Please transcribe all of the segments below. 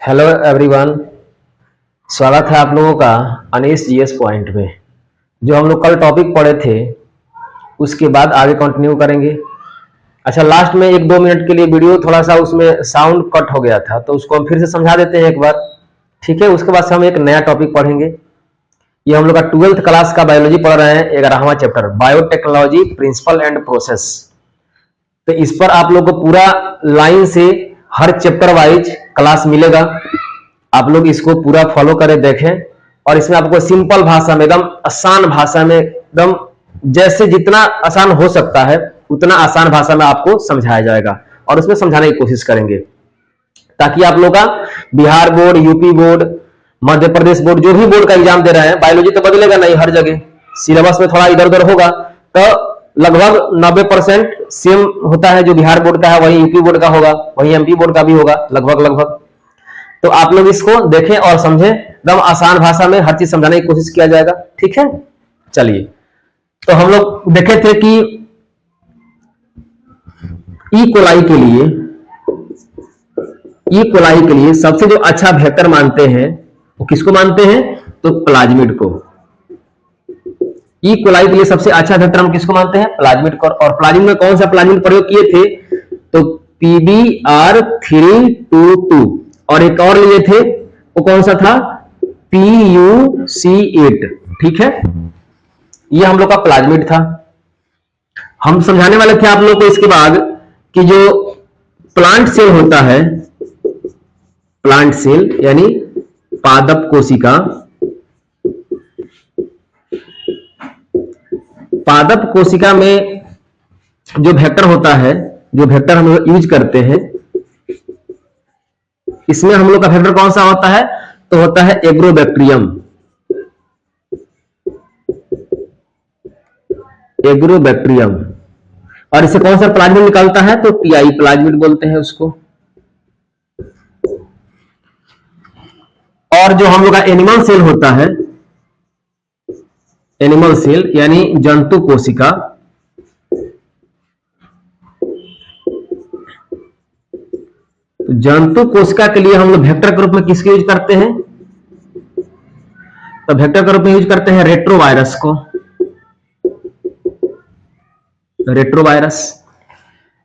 Hello everyone. स्वागत है आप लोगों का अनीश जीएस पॉइंट में। जो हम लोग कल टॉपिक पढ़े थे उसके बाद आगे कंटिन्यू करेंगे। अच्छा, लास्ट में 1-2 मिनट के लिए वीडियो थोड़ा सा उसमें साउंड कट हो गया था, तो उसको हम फिर से समझा देते हैं एक बार, ठीक है। उसके बाद से हम एक नया टॉपिक पढ़ेंगे। ये हम लोग का 12th क्लास का बायोलॉजी पढ़ रहे हैं, 11वां chapter biotechnology principle and process. तो इस पर आप लोग को पूरा लाइन से हर चैप्टर वाइज क्लास मिलेगा। आप लोग इसको पूरा फॉलो करें, देखें, और इसमें आपको सिंपल भाषा में, एकदम आसान भाषा में, एकदम जैसे जितना आसान हो सकता है उतना आसान भाषा में आपको समझाया जाएगा, और उसमें समझाने की कोशिश करेंगे ताकि आप लोग का Bihar board, UP board, Madhya Pradesh board, जो भी बोर्ड का एग्जाम दे रहे हैं, बायोलॉजी तो बदलेगा नहीं, हर जगह सिलेबस में थोड़ा इधर उधर होगा, तो लगभग 90% सेम होता है। जो बिहार बोर्ड का है वही यूपी बोर्ड का होगा, वही एमपी बोर्ड का भी होगा, लगभग। तो आप लोग इसको देखें और समझें, एकदम आसान भाषा में हर चीज समझाने की कोशिश किया जाएगा, ठीक है। चलिए, तो हम लोग देखे थे कि ई कोलाई के लिए सबसे जो अच्छा वेक्टर मानते हैं वो किसको मानते हैं? तो प्लाज्मिड को। ई कोलाई के लिए सबसे अच्छा वेक्टर हम किसको मानते हैं? प्लाज्मिड को। और प्लाज्मिड में कौन सा प्लाज्मिड प्रयोग किए थे? तो PBr322, और एक और लिए थे, वो कौन सा था? PUC8, ठीक है। ये हम लोग का प्लाज्मिड था। हम समझाने वाले थे आप लोग को इसके बाद कि जो प्लांट सेल होता है, प्लांट सेल यानी पादप कोशिका, पादप कोशिका में जो वेक्टर होता है, जो वेक्टर हम लोग यूज करते हैं, इसमें हम लोग का वेक्टर कौन सा होता है? तो होता है एग्रोबैक्टीरियम। एग्रोबैक्टीरियम। और इससे कौन सा प्लाज्मिड निकलता है? तो PI प्लाज्मिड बोलते हैं उसको। और जो हम लोग का एनिमल सेल होता है, एनिमल सेल यानी जंतु कोशिका, जंतु कोशिका के लिए हम लोग वेक्टर के रूप में किसके यूज करते हैं? तो वेक्टर के रूप में यूज करते हैं रेट्रोवायरस को, रेट्रोवायरस।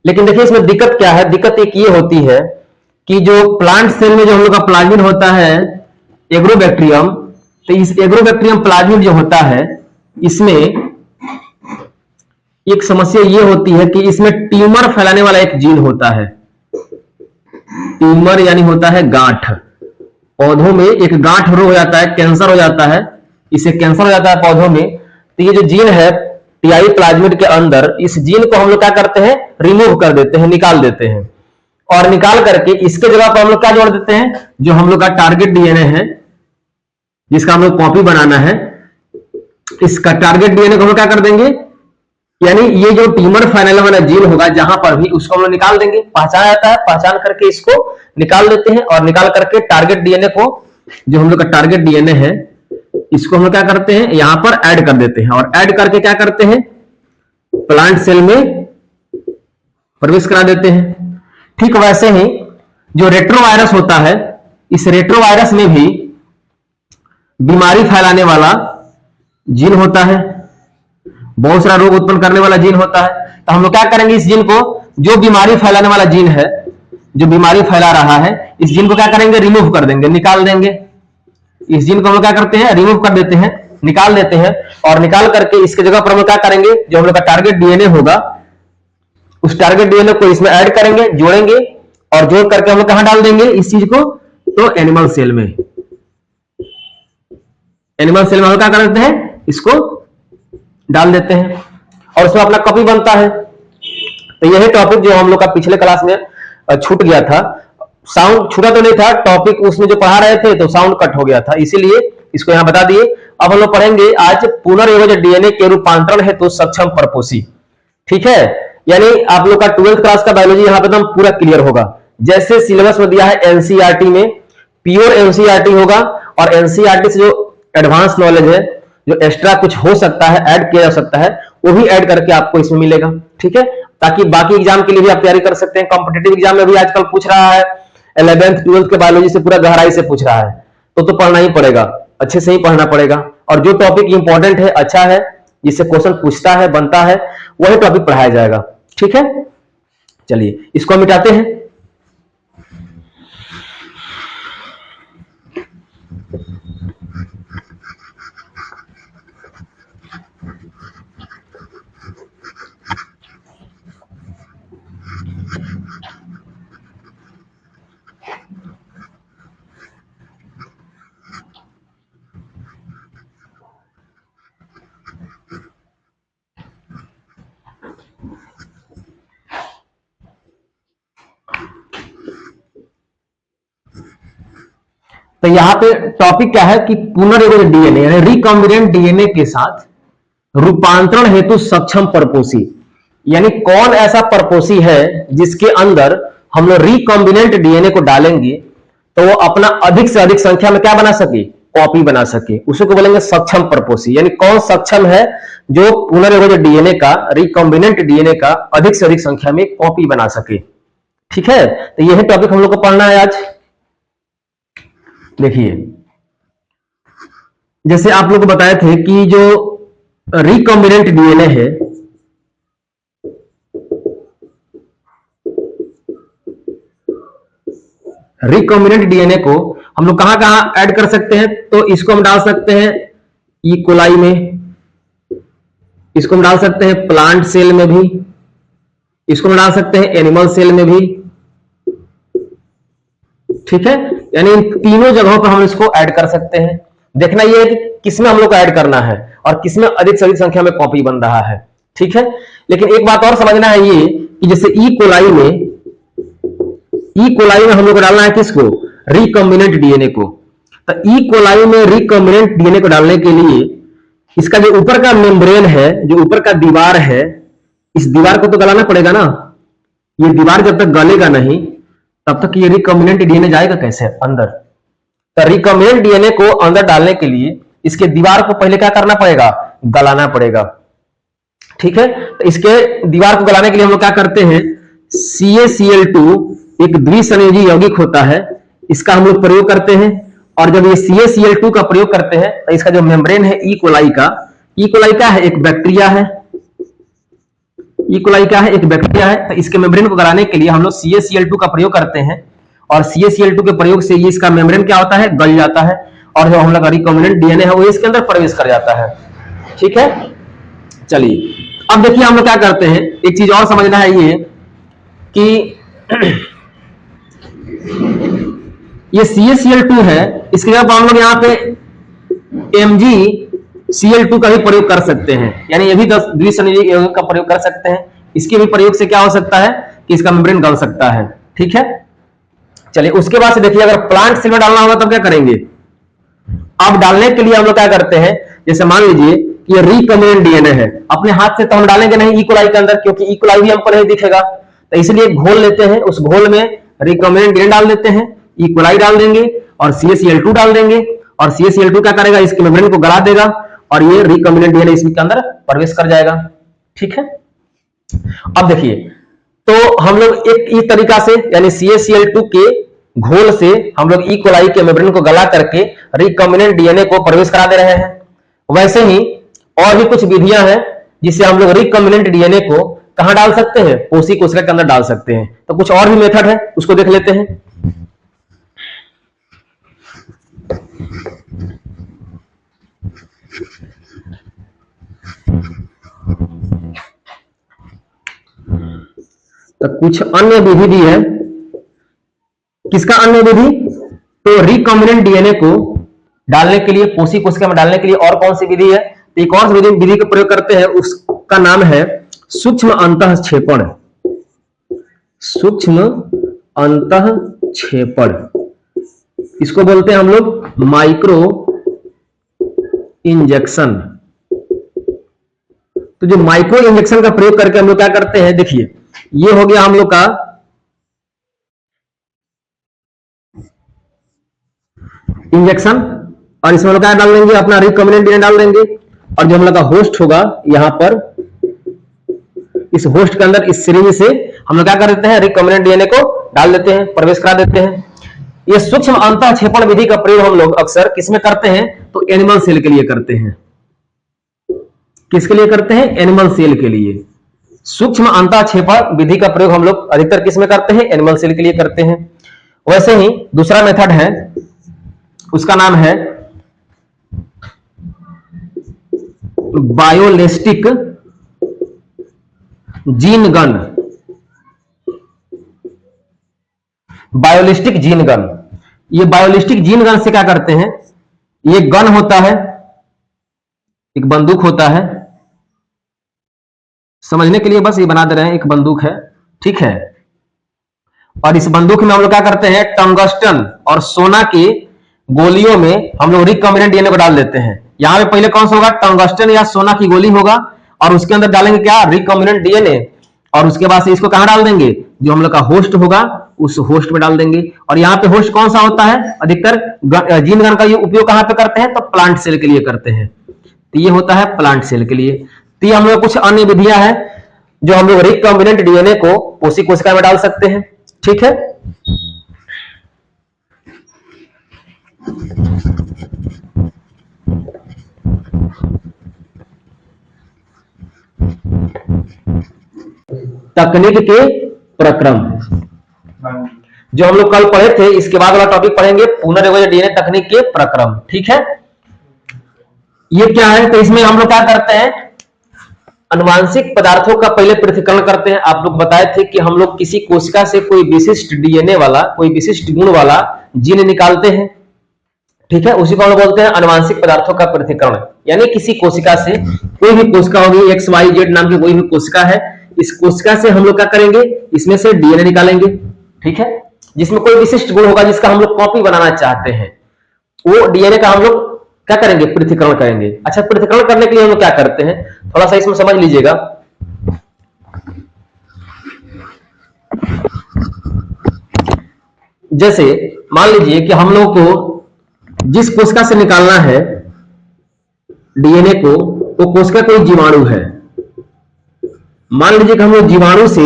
लेकिन देखिए इसमें दिक्कत क्या है? दिक्कत एक ये होती है कि जो प्लांट सेल में जो हम लोग का प्लाज्मिड होता है एग्रोबैक्टीरियम, तो इस एग्रोबैक्टीरियम प्लाज्मिड जो होता है, इसमें एक समस्या ये होती है कि इसमें ट्यूमर फैलाने वाला एक जीन होता है। ट्यूमर यानी होता है गांठ। पौधों में एक गांठ रोग हो जाता है, कैंसर हो जाता है, इसे कैंसर हो जाता है पौधों में, तो ये जो जीन है टीआई प्लाज्मिड के अंदर, इस जीन को हम लोग क्या करते हैं? रिमूव कर देते हैं, निकाल देते हैं। और निकाल करके इसके जगह पर हम लोग क्या जोड़ देते हैं? जो हम लोग का टारगेट डीएनए है, जिसका हम लोग कॉपी बनाना है, इसका टारगेट डीएनए को हम क्या कर देंगे? यानी ये जो ट्यूमर फैलाने वाला जीन होगा जहां पर भी, उसको हम लोग निकाल देंगे। पहचाना जाता है, पहचान करके इसको निकाल देते हैं, और निकाल करके टारगेट डीएनए को, जो हम लोग का टारगेट डीएनए है, इसको हम लोग क्या करते हैं? यहां पर ऐड कर देते हैं, और ऐड करके क्या करते हैं? प्लांट सेल में प्रवेश करा देते हैं। ठीक वैसे ही जो रेट्रोवायरस होता है, इस रेट्रोवायरस में भी बीमारी फैलाने वाला जीन होता है, बहुत सारा रोग उत्पन्न करने वाला जीन होता है। तो हम लोग क्या करेंगे? इस जीन को, जो बीमारी फैलाने वाला जीन है, जो बीमारी फैला रहा है, इस जीन को क्या करेंगे? रिमूव कर देंगे, निकाल देंगे। इस जीन को हम लोग क्या करते हैं? रिमूव कर देते हैं, निकाल देते हैं। और निकाल करके इसके जगह पर हम लोग क्या करेंगे? जो हम लोग का टारगेट डीएनए होगा, उस टारगेट डीएनए को इसमें ऐड करेंगे, जोड़ेंगे, और जोड़ करके हम लोग कहां डाल देंगे इस चीज को? तो एनिमल सेल में। एनिमल सेल में हम लोग क्या कर देते हैं? इसको डाल देते हैं, और उसमें अपना कॉपी बनता है। तो यही टॉपिक जो हम लोग का पिछले क्लास में छूट गया था, साउंड छूटा तो नहीं था, टॉपिक उसमें जो पढ़ा रहे थे तो साउंड कट हो गया था, इसीलिए इसको यहां बता दिए। अब हम लोग पढ़ेंगे आज पुनर्योज डीएनए के रूपांतरण हेतु सक्षम परपोषी, ठीक है। यानी आप लोग का 12th क्लास का बायोलॉजी यहां पे एकदम पूरा क्लियर होगा। जैसे सिलेबस में दिया है एनसीईआरटी में, प्योर एनसीईआरटी होगा, और एनसीईआरटी से जो एडवांस नॉलेज है, जो एक्स्ट्रा कुछ हो सकता है, ऐड किया जा सकता है, वो भी ऐड करके आपको इसमें मिलेगा, ठीक है। ताकि बाकी एग्जाम के लिए भी आप तैयारी कर सकते हैं। कॉम्पिटिटिव एग्जाम में भी आजकल पूछ रहा है 11th 12th के बायोलॉजी से पूरा गहराई से पूछ रहा है तो पढ़ना ही पड़ेगा, अच्छे से ही पढ़ना पड़ेगा। और जो टॉपिक इंपॉर्टेंट है, अच्छा है, जिससे क्वेश्चन पूछता है, बनता है, वही टॉपिक पढ़ाया जाएगा। ठीक है, चलिए इसको हम मिटाते हैं। तो यहां पे टॉपिक क्या है कि पुनर्योजित डीएनए यानी रिकॉम्बिनेंट डीएनए के साथ रूपांतरण हेतु सक्षम परपोषी, यानी कौन ऐसा परपोषी है जिसके अंदर हम लोग रिकॉम्बिनेंट डीएनए को डालेंगे तो वो अपना अधिक से अधिक संख्या में क्या बना सके, कॉपी बना सके, उसी को बोलेंगे सक्षम परपोषी। यानी कौन सक्षम है जो पुनर्योजित डीएनए का, रिकॉम्बिनेंट डीएनए का अधिक से अधिक संख्या में कॉपी बना सके। ठीक है, तो यही टॉपिक हम लोग को पढ़ना है आज। देखिए, जैसे आप लोग को बताए थे कि जो रिकॉम्बिनेंट डीएनए है, रिकॉम्बिनेंट डीएनए को हम लोग कहां कहां ऐड कर सकते हैं, तो इसको हम डाल सकते हैं ई कोलाई में, इसको हम डाल सकते हैं प्लांट सेल में भी, इसको हम डाल सकते हैं एनिमल सेल में भी। ठीक है, यानी इन तीनों जगहों पर हम इसको ऐड कर सकते हैं। देखना यह है कि किसमें हम लोग को ऐड करना है और किसमें अधिक से अधिक संख्या में कॉपी बन रहा है। ठीक है, लेकिन एक बात और समझना है ये कि जैसे ई कोलाई में हम लोग को डालना है किसको, रिकॉम्बिनेंट डीएनए को। तो ई कोलाई में रिकॉम्बिनेंट डीएनए को डालने के लिए इसका जो ऊपर का मेम्ब्रेन है, जो ऊपर का दीवार है, इस दीवार को तो गलाना पड़ेगा ना। ये दीवार जब तक गलेगा नहीं तब तक ये रिकॉम्बिनेंट डीएनए जाएगा कैसे अंदर। तो रिकॉम्बिनेंट डीएनए को अंदर डालने के लिए इसके दीवार को पहले क्या करना पड़ेगा, गलाना पड़ेगा। ठीक है, तो इसके दीवार को गलाने के लिए हम लोग क्या करते हैं, CaCl2 एक द्विसंयोजी यौगिक होता है, इसका हम लोग प्रयोग करते हैं। और जब ये CaCl2 का प्रयोग करते हैं तो इसका जो मेम्ब्रेन है ई कोलाई का, ई कोलाई क्या है, एक बैक्टीरिया है, ई कोलाई क्या है, एक बैक्टीरिया है। तो इसके मेम्ब्रेन को गलाने के लिए हम लोग CaCl2 का प्रयोग करते हैं और CaCl2 के प्रयोग से ये इसका मेम्ब्रेन क्या होता है, गल जाता है और जो हम लोग का रिकॉम्बिनेंट डीएनए है वो इसके अंदर प्रवेश कर जाता है। ठीक है, चलिए अब देखिए हम लोग क्या करते हैं, एक चीज और समझना है ये कि ये CaCl2 है, इसके जगह हम लोग यहाँ पे MgCl2 का भी प्रयोग कर सकते हैं, यानी ये भी 10 द्विसंयोजी यौगिक का प्रयोग कर सकते हैं। इसके भी प्रयोग से क्या हो सकता है कि इसका मेम्ब्रेन गल सकता है। ठीक है, चलिए उसके बाद से देखिए अगर प्लांट सेल में डालना होगा तब क्या करेंगे। अब डालने के लिए हम लोग क्या करते हैं, जैसे मान लीजिए कि ये रिकॉम्बिनेंट डीएनए है, अपने हाथ से तो हम डालेंगे नहीं ई कोलाई के अंदर, क्योंकि ई कोलाई भी हमको नहीं दिखेगा। तो इसलिए घोल लेते हैं, उस घोल में रिकॉम्बिनेंट डीएनए डाल देते हैं, ई कोलाई डाल देंगे और CaCl2 डाल देंगे और CaCl2 क्या करेगा, इसके मेम्ब्रेन को गला देगा और ये रिकॉम्बिनेंट डीएनए इसके अंदर प्रवेश कर जाएगा। ठीक है, अब देखिए तो हम लोग एक इस तरीका से यानी CaCl2 के घोल से हम लोग ई कोलाई के मेम्ब्रेन को गला करके रिकॉम्बिनेंट डीएनए को प्रवेश करा दे रहे हैं। वैसे ही और भी कुछ विधियां हैं जिससे हम लोग रिकॉम्बिनेंट डीएनए को कहां डाल सकते हैं, कोशी कोशिका के अंदर डाल सकते हैं। तो कुछ और भी मेथड है, उसको देख लेते हैं। तो कुछ अन्य विधि भी है। किसका अन्य विधि, तो रिकॉम्बिनेंट डीएनए को डालने के लिए, कोशी कोशिका में डालने के लिए और कौन सी विधि है, तो एक और विधि का प्रयोग करते हैं, उसका नाम है सूक्ष्म अंतःक्षेपण। सूक्ष्म अंतःक्षेपण, इसको बोलते हैं हम लोग माइक्रो इंजेक्शन। तो जो माइक्रो इंजेक्शन का प्रयोग करके हम लोग क्या करते हैं, देखिए ये हो गया हम लोग का इंजेक्शन, और इसमें हम लोग क्या डाल देंगे, अपना रिकॉम्बिनेंट डीएनए डाल देंगे और जो हम लोग का होस्ट होगा यहां पर, इस होस्ट के अंदर इस सिरिंज से हम लोग क्या कर देते हैं, रिकॉम्बिनेंट डीएनए को डाल देते हैं, प्रवेश करा देते हैं। ये सूक्ष्म अंतःक्षेपण विधि का प्रयोग हम लोग अक्सर किसमें करते हैं, तो एनिमल सेल के लिए करते हैं। किसके लिए करते हैं, एनिमल सेल के लिए। सूक्ष्म अंतःक्षेपण विधि का प्रयोग हम लोग अधिकतर किसमें करते हैं, एनिमल सेल के लिए करते हैं। वैसे ही दूसरा मेथड है, उसका नाम है biolistic gene gun. Biolistic gene gun, ये बायोलिस्टिक जीन गन से क्या करते हैं, ये गन होता है, एक बंदूक होता है, समझने के लिए बस ये बना दे रहे हैं, एक बंदूक है, ठीक है। और इस बंदूक में हम लोग क्या करते हैं, टंगस्टन और सोना की गोलियों में हम लोग रिकॉम्बिनेंट डीएनए को डाल देते हैं। यहां पे पहले कौन सा होगा, टंगस्टन या सोना की गोली होगा, और उसके अंदर डालेंगे क्या, रिकॉम्बिनेंट डीएनए, और उसके बाद से इसको कहां डाल देंगे, जो हम लोग का होस्ट होगा उस होस्ट में डाल देंगे। और यहाँ पे होस्ट कौन सा होता है, अधिकतर जीन गन का ये उपयोग कहां पे करते हैं, तो प्लांट सेल के लिए करते हैं। तो ये होता है प्लांट सेल के लिए। तो ये हम लोग कुछ अन्य विधियां हैं जो हम लोग रिकॉम्बिनेंट डीएनए को कोशिका में डाल सकते हैं, ठीक है। तकनीक के प्रक्रम जो हम लोग कल पढ़े थे, इसके बाद वाला टॉपिक पढ़ेंगे पुनर्योजना डीएनए तकनीक के प्रक्रम, ठीक है। ये क्या है, तो इसमें हम लोग क्या करते हैं, अनुवांशिक पदार्थों का पहले पृथक्करण करते हैं। आप लोग बताए थे कि हम लोग किसी कोशिका से कोई विशिष्ट डीएनए वाला, कोई विशिष्ट गुण वाला जीन निकालते हैं, ठीक है। उसी को हम लोग बोलते हैं अनुवांशिक पदार्थों का पृथक्करण। यानी किसी कोशिका से, कोई भी कोशिका होगी, XYZ नाम की कोई भी कोशिका है, इस कोशिका से हम लोग क्या करेंगे, इसमें से डीएनए निकालेंगे, ठीक है, जिसमें कोई विशिष्ट गुण होगा जिसका हम लोग कॉपी बनाना चाहते हैं, वो डीएनए का हम लोग क्या करेंगे, पृथक्करण करेंगे। अच्छा, पृथक्करण करने के लिए हम लोग क्या करते हैं, थोड़ा सा इसमें समझ लीजिएगा। जैसे मान लीजिए कि हम लोग को जिस कोशिका से निकालना है डीएनए को, वो कोशिका कोई जीवाणु है। मान लीजिए कि हम लोग जीवाणु से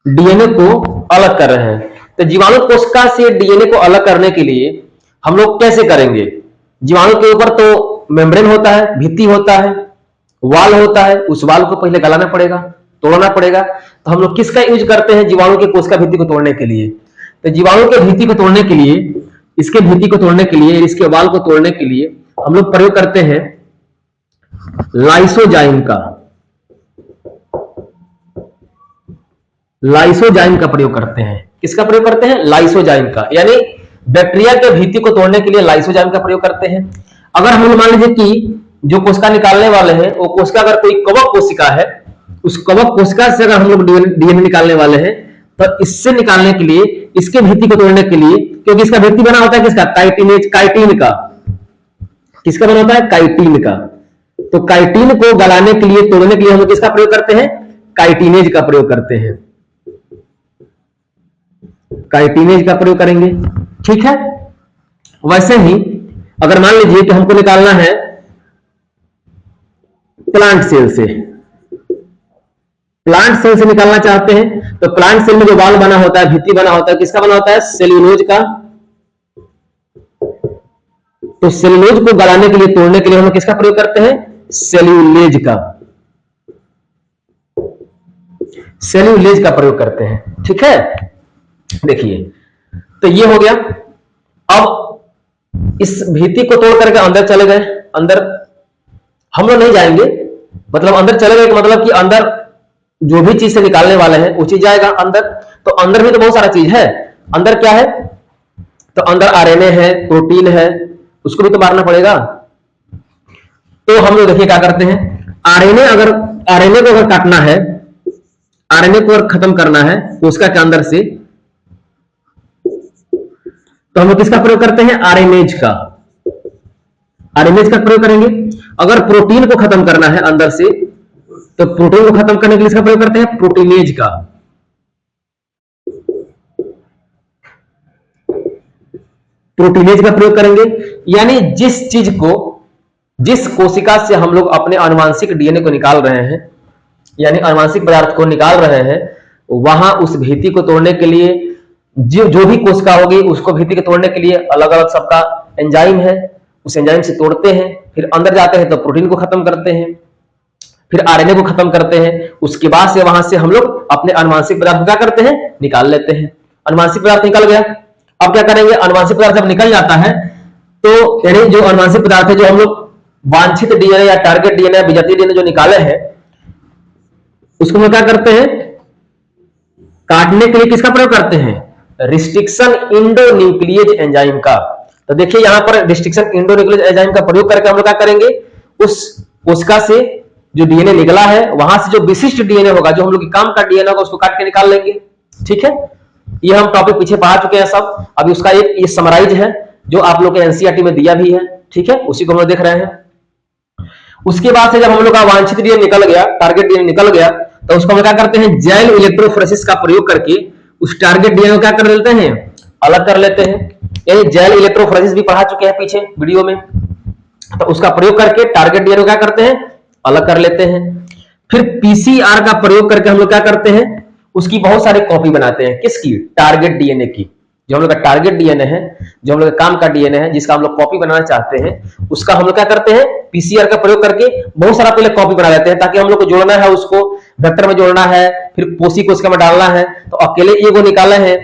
डीएनए को अलग कर रहे हैं, तो जीवाणु कोशिका से डीएनए को अलग करने के लिए हम लोग कैसे करेंगे। जीवाणु के ऊपर तो मेम्ब्रेन होता है, भित्ति होता है, वाल होता है, उस वाल को पहले गलाना पड़ेगा, तोड़ना पड़ेगा। तो हम लोग किसका यूज करते हैं जीवाणु के कोशिका भित्ति को तोड़ने के लिए, तो जीवाणु के भित्ति को तोड़ने के लिए, इसके भित्ति को तोड़ने के लिए, इसके वाल को तोड़ने के लिए हम लोग प्रयोग करते हैं लाइसोजाइम का। लाइसोजाइम का प्रयोग करते हैं। किसका प्रयोग करते हैं, लाइसोजाइम का। यानी बैक्टीरिया के भित्ति को तोड़ने के लिए लाइसोजाइम का प्रयोग करते हैं। अगर हम मान लीजिए कि जो कोशिका निकालने वाले हैं, वो कोशिका अगर कोई कवक कोशिका है, उस कवक कोशिका से अगर हम लोग डीएनए निकालने वाले हैं, तो इससे निकालने के लिए, इसके भित्ति को तोड़ने के लिए, क्योंकि इसका भित्ति बना होता है किसका, काइटिनेज, काइटिन का। किसका बना होता है, काइटिन का। तो काइटिन को गलाने के लिए, तोड़ने के लिए हम लोग किसका प्रयोग करते हैं, काइटिनेज का प्रयोग करते हैं। काइटिनेज का प्रयोग करेंगे, ठीक है। वैसे ही अगर मान लीजिए कि हमको निकालना है प्लांट सेल से, प्लांट सेल से निकालना चाहते हैं, तो प्लांट सेल में जो वाल बना होता है, भित्ति बना होता है, किसका बना होता है, सेल्यूलोज का। तो सेल्यूलोज को गलाने के लिए, तोड़ने के लिए हम किसका प्रयोग करते हैं, सेल्यूलेज का। सेल्यूलेज का प्रयोग करते हैं, ठीक है। देखिए, तो ये हो गया। अब इस भित्ति को तोड़ करके अंदर चले गए, अंदर हम लोग नहीं जाएंगे, मतलब अंदर चले गए, मतलब कि अंदर जो भी चीज से निकालने वाले हैं वो चीज जाएगा अंदर। तो अंदर भी तो बहुत सारा चीज है। अंदर क्या है, तो अंदर आरएनए है, प्रोटीन है, उसको भी तो मारना पड़ेगा। तो हम लोग देखिए क्या करते हैं, आरएनए को अगर काटना है, आरएनए को अगर खत्म करना है कोशिका के अंदर से, तो हम लोग किसका प्रयोग करते हैं, आरएनएज का। आरएनएज का प्रयोग करेंगे। अगर प्रोटीन को खत्म करना है अंदर से, तो प्रोटीन को खत्म करने के लिए इसका प्रयोग करते हैं, प्रोटीनेज का। प्रोटीनेज का प्रयोग करेंगे। यानी जिस चीज को, जिस कोशिका से हम लोग अपने आनुवांशिक डीएनए को निकाल रहे हैं, यानी आनुवांशिक पदार्थ को निकाल रहे हैं, वहां उस भित्ति को तोड़ने के लिए जो भी कोशिका होगी उसको भित्ति के तोड़ने के लिए अलग अलग सबका एंजाइम है, उस एंजाइम से तोड़ते हैं, फिर अंदर जाते हैं तो प्रोटीन को खत्म करते हैं, फिर आरएनए को खत्म करते हैं। उसके बाद से वहां से हम लोग अपने अनुवांशिक पदार्थ को क्या करते हैं, निकाल लेते हैं। अनुवांशिक पदार्थ निकल गया, अब क्या करेंगे, अनुवांशिक पदार्थ जब निकल जाता है तो यानी जो अनुवांशिक पदार्थ है, जो हम लोग वांछित डीएनए या टारगेट डीएनए या विजातीय डीएनए जो निकाले हैं, उसको हम क्या करते हैं, काटने के लिए किसका प्रयोग करते हैं, रिस्ट्रिक्शन इंडोन्यूक्लियेज एंजाइम का। तो देखिए यहां पर रिस्ट्रिक्शन इंडोन्यूक्लियेज एंजाइम का प्रयोग करके हम लोग क्या करेंगे, उस कोशिका से जो डीएनए निकला है वहां से जो विशिष्ट डीएनए होगा, जो हम लोग के काम का डीएनए होगा, उसको काट के निकाल लेंगे। ठीक है, ये हम टॉपिक पीछे पढ़ा चुके हैं सब। अभी उसका एक ये समराइज है जो आप लोग के एनसीईआरटी में दिया भी है। ठीक है, उसी को हम लोग देख रहे हैं। उसके बाद से जब हम लोग का वांछित डीएनए निकल गया, टारगेट डीएनए निकल गया, तो उसको हम क्या करते हैं, जैल इलेक्ट्रोफोरेसिस का प्रयोग करके उस टारगेट डीएनए को क्या कर लेते हैं, अलग कर लेते हैं। ये जैल इलेक्ट्रोफोरेसिस भी पढ़ा चुके हैं पीछे वीडियो में। तो उसका प्रयोग करके टारगेट डीएनए को क्या करते हैं, अलग कर लेते हैं। फिर पीसीआर का प्रयोग करके हम लोग क्या करते हैं, उसकी बहुत सारी कॉपी बनाते हैं। किसकी, टारगेट डीएनए की। जो हम लोग का टारगेट डीएनए है, जो हम लोग का काम का डीएनए है, जिसका हम लोग कॉपी बनाना चाहते हैं, उसका हम लोग क्या करते हैं, पीसीआर का प्रयोग करके बहुत सारा पहले कॉपी बना लेते हैं, ताकि हम लोग को जोड़ना है, उसको वेक्टर में जोड़ना है, फिर पोसी को उसका में डालना है, तो अकेले ये को निकाले हैं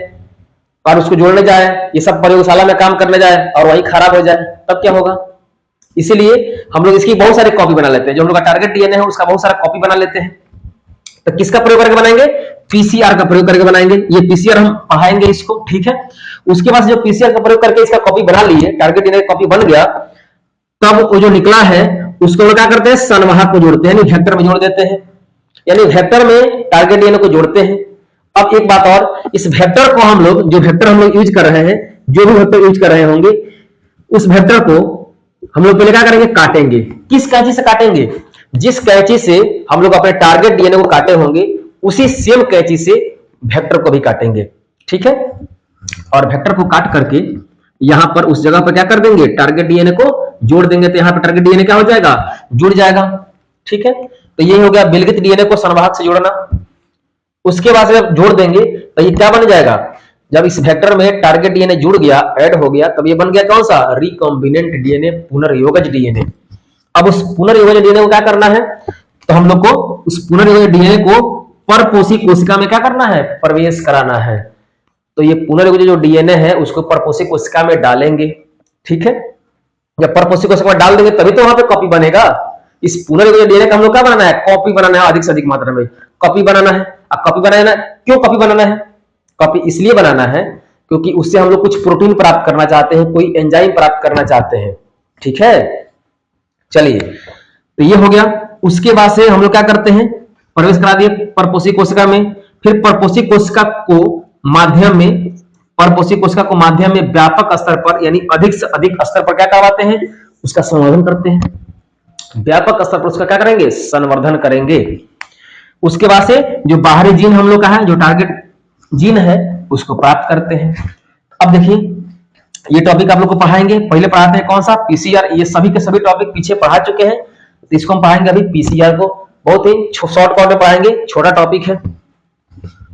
और उसको जोड़ने जाए, ये सब प्रयोगशाला में काम करने जाए और वही खराब हो जाए, तब क्या होगा। इसीलिए हम लोग इसकी बहुत सारी कॉपी बना लेते हैं। जो हम लोग का टारगेट डीएनए है उसका बहुत सारा कॉपी बना लेते हैं। तो किसका प्रयोग करके बनाएंगे, पीसीआर का प्रयोग करके बनाएंगे। ये पीसीआर हम पढ़ाएंगे इसको। ठीक है, उसके बाद जो पीसीआर का प्रयोग करके इसका कॉपी बना लिए, टारगेट डीएनए कॉपी बन गया, तब वो जो निकला है उसको क्या करते हैं, संवाहक को जोड़ते हैं, यानी वेक्टर में जोड़ देते हैं, यानी वेक्टर में टारगेट डीएनए को जोड़ते हैं। अब एक बात और, इस वेक्टर को हम लोग, जो वेक्टर हम लोग यूज कर रहे हैं, जो भी वेक्टर यूज कर रहे होंगे, उस वेक्टर को हम लोग पहले क्या करेंगे, काटेंगे। किस कैंची से काटेंगे, जिस कैंची से हम लोग अपने टारगेट डीएनए को काटे होंगे, उसी सेम कैंची से वेक्टर को भी काटेंगे। ठीक है, और वेक्टर को काट करके यहां पर उस जगह पर क्या कर देंगे, टारगेट डीएनए को जोड़ देंगे। तो यहां पर टारगेट डीएनए क्या हो जाएगा, जुड़ जाएगा। ठीक है, तो ये हो गया विलगित डीएनए को संवाहक से जोड़ना। उसके बाद जब जोड़ देंगे तो ये क्या बन जाएगा, जब इस वेक्टर में टारगेट डीएनए जुड़ गया, ऐड हो गया, तब ये बन गया कौन सा, रिकॉम्बिनेंट डीएनए, पुनर्योगज डीएनए। अब उस पुनर्योगज डीएनए को क्या करना है, तो हम लोग को उस पुनर्योगज डीएनए को परपोषी कोशिका में क्या करना है, प्रवेश कराना है। तो ये पुनर्योगज जो डीएनए है उसको परपोषी कोशिका में डालेंगे। ठीक है, जब परपोषी कोशिका में डाल देंगे तभी तो वहां पे कॉपी बनेगा। इस पुनर्योगज डीएनए का हम लोग क्या बनाना है, कॉपी बनाना है, अधिक से अधिक मात्रा में कॉपी बनाना है। अब कॉपी बनाना, क्यों कॉपी बनाना है, कॉपी इसलिए बनाना है क्योंकि उससे हम लोग कुछ प्रोटीन प्राप्त करना चाहते हैं, कोई एंजाइम प्राप्त करना चाहते हैं। ठीक है, चलिए, तो ये हो गया। उसके बाद से हम लोग क्या करते हैं, प्रवेश करा दिए परपोषी कोशिका में। फिर परपोषी कोशिका को माध्यम में, परपोषी कोशिका को माध्यम में व्यापक स्तर पर, यानी अधिक से अधिक स्तर पर क्या करवाते हैं, उसका संवर्धन करते हैं। व्यापक स्तर पर उसका क्या करेंगे, संवर्धन करेंगे। उसके बाद से जो बाहरी जीन हम लोग का है, जो टारगेट जीन है, उसको प्राप्त करते हैं। अब देखिए, ये टॉपिक आप लोग को पढ़ाएंगे, पहले पढ़ाते हैं कौन सा, पीसीआर। ये सभी के सभी टॉपिक पीछे पढ़ा चुके हैं, तो इसको हम पढ़ाएंगे अभी पीसीआर को, बहुत ही शॉर्ट कॉर्ट में पढ़ाएंगे, छोटा टॉपिक है।